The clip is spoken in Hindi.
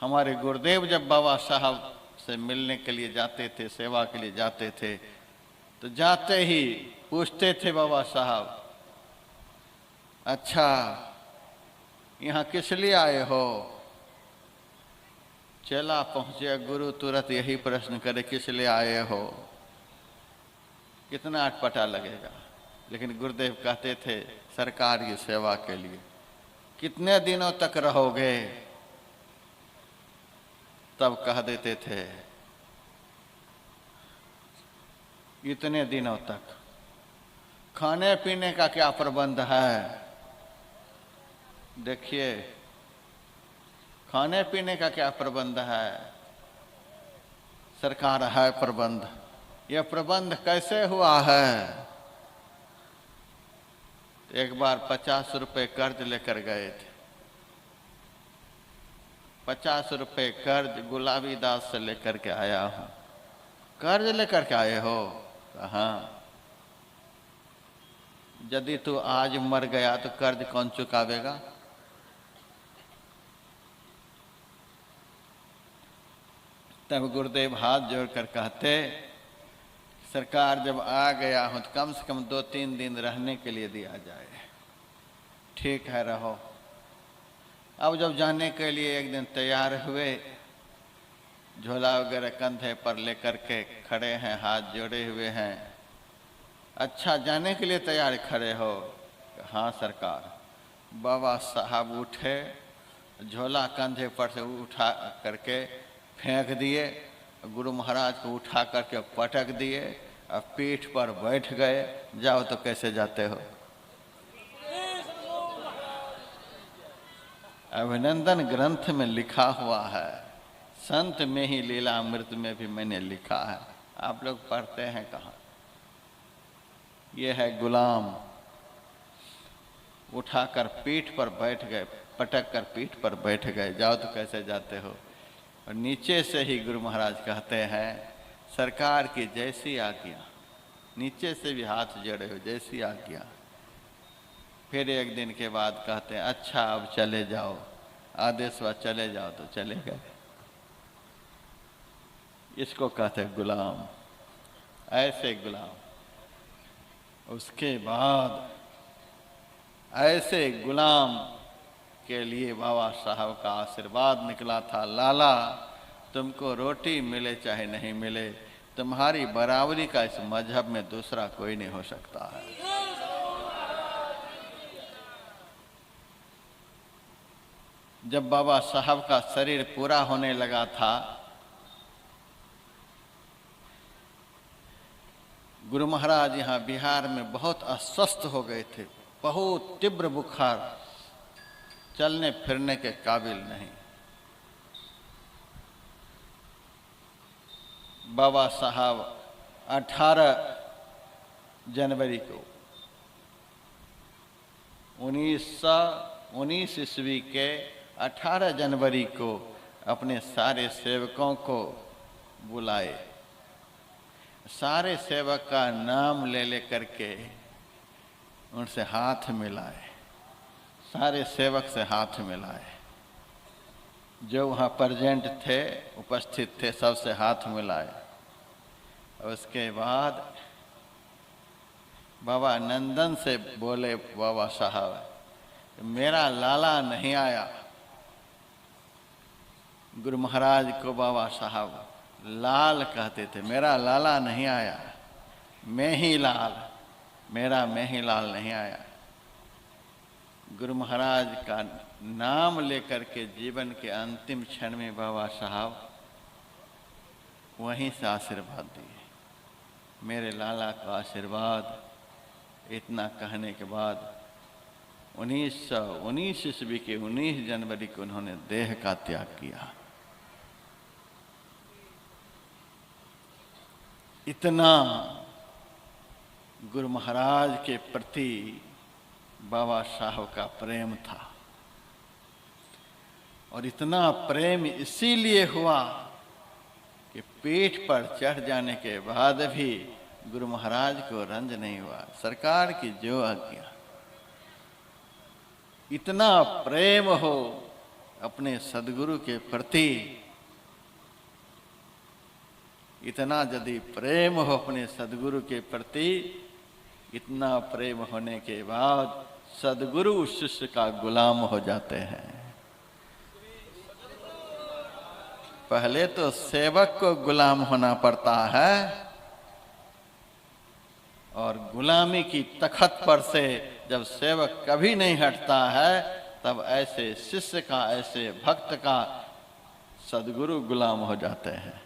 हमारे गुरुदेव जब बाबा साहब से मिलने के लिए जाते थे, सेवा के लिए जाते थे, तो जाते ही पूछते थे बाबा साहब, अच्छा यहाँ किस लिए आए हो? चला पहुंचे, गुरु तुरंत यही प्रश्न करे, किस लिए आए हो? कितना अटपटा लगेगा, लेकिन गुरुदेव कहते थे सरकार की सेवा के लिए। कितने दिनों तक रहोगे? तब कह देते थे इतने दिनों तक। खाने पीने का क्या प्रबंध है? देखिए, खाने पीने का क्या प्रबंध है? सरकार है प्रबंध। यह प्रबंध कैसे हुआ है? एक बार 50 रुपए कर्ज लेकर गए थे। 50 रुपए कर्ज गुलाबी दास से लेकर के आया हूं। कर्ज लेकर के आए हो? हाँ। यदि तू आज मर गया तो कर्ज कौन चुकावेगा? तब गुरुदेव हाथ जोड़कर कहते, सरकार जब आ गया हूं तो कम से कम 2-3 दिन रहने के लिए दिया जाए। ठीक है, रहो। अब जब जाने के लिए एक दिन तैयार हुए, झोला वगैरह कंधे पर लेकर के खड़े हैं, हाथ जोड़े हुए हैं। अच्छा, जाने के लिए तैयार खड़े हो? हाँ सरकार। बाबा साहब उठे, झोला कंधे पर से उठा करके फेंक दिए, गुरु महाराज को उठा करके पटक दिए और पीठ पर बैठ गए। जाओ तो कैसे जाते हो? अभिनंदन ग्रंथ में लिखा हुआ है, संत में ही लीला अमृत में भी मैंने लिखा है। आप लोग पढ़ते हैं कहाँ? ये है गुलाम। उठाकर पीठ पर बैठ गए, पटक कर पीठ पर बैठ गए। जाओ तो कैसे जाते हो? और नीचे से ही गुरु महाराज कहते हैं, सरकार की जैसी आज्ञा। नीचे से भी हाथ जोड़े हो, जैसी आज्ञा। फिर एक दिन के बाद कहते हैं, अच्छा अब चले जाओ। आदेश हुआ चले जाओ तो चले गए। इसको कहते हैं गुलाम। ऐसे गुलाम। उसके बाद ऐसे गुलाम के लिए बाबा साहब का आशीर्वाद निकला था, लाला तुमको रोटी मिले चाहे नहीं मिले, तुम्हारी बराबरी का इस मजहब में दूसरा कोई नहीं हो सकता है। जब बाबा साहब का शरीर पूरा होने लगा था, गुरु महाराज यहाँ बिहार में बहुत अस्वस्थ हो गए थे। बहुत तीव्र बुखार, चलने फिरने के काबिल नहीं। बाबा साहब 18 जनवरी को 1919 ईस्वी के 18 जनवरी को अपने सारे सेवकों को बुलाए। सारे सेवक का नाम ले लेकर के उनसे हाथ मिलाए। सारे सेवक से हाथ मिलाए। जो वहाँ प्रेजेंट थे, उपस्थित थे, सबसे हाथ मिलाए। उसके बाद बाबा नंदन से बोले बाबा साहब, मेरा लाला नहीं आया। गुरु महाराज को बाबा साहब लाल कहते थे। मेरा लाला नहीं आया, मैं ही लाल, मेरा मैं ही लाल नहीं आया। गुरु महाराज का नाम लेकर के जीवन के अंतिम क्षण में बाबा साहब वहीं से आशीर्वाद दिए। मेरे लाला का आशीर्वाद। इतना कहने के बाद 1919 ईस्वी के 19 जनवरी को उन्होंने देह का त्याग किया। इतना गुरु महाराज के प्रति बाबा साहब का प्रेम था। और इतना प्रेम इसीलिए हुआ कि पीठ पर चढ़ जाने के बाद भी गुरु महाराज को रंज नहीं हुआ। सरकार की जो आज्ञा, इतना प्रेम हो अपने सद्गुरु के प्रति इतना यदि प्रेम हो अपने सद्गुरु के प्रति, इतना प्रेम होने के बाद सद्गुरु उस शिष्य का गुलाम हो जाते हैं। पहले तो सेवक को गुलाम होना पड़ता है, और गुलामी की तखत पर से जब सेवक कभी नहीं हटता है, तब ऐसे शिष्य का, ऐसे भक्त का सद्गुरु गुलाम हो जाते हैं।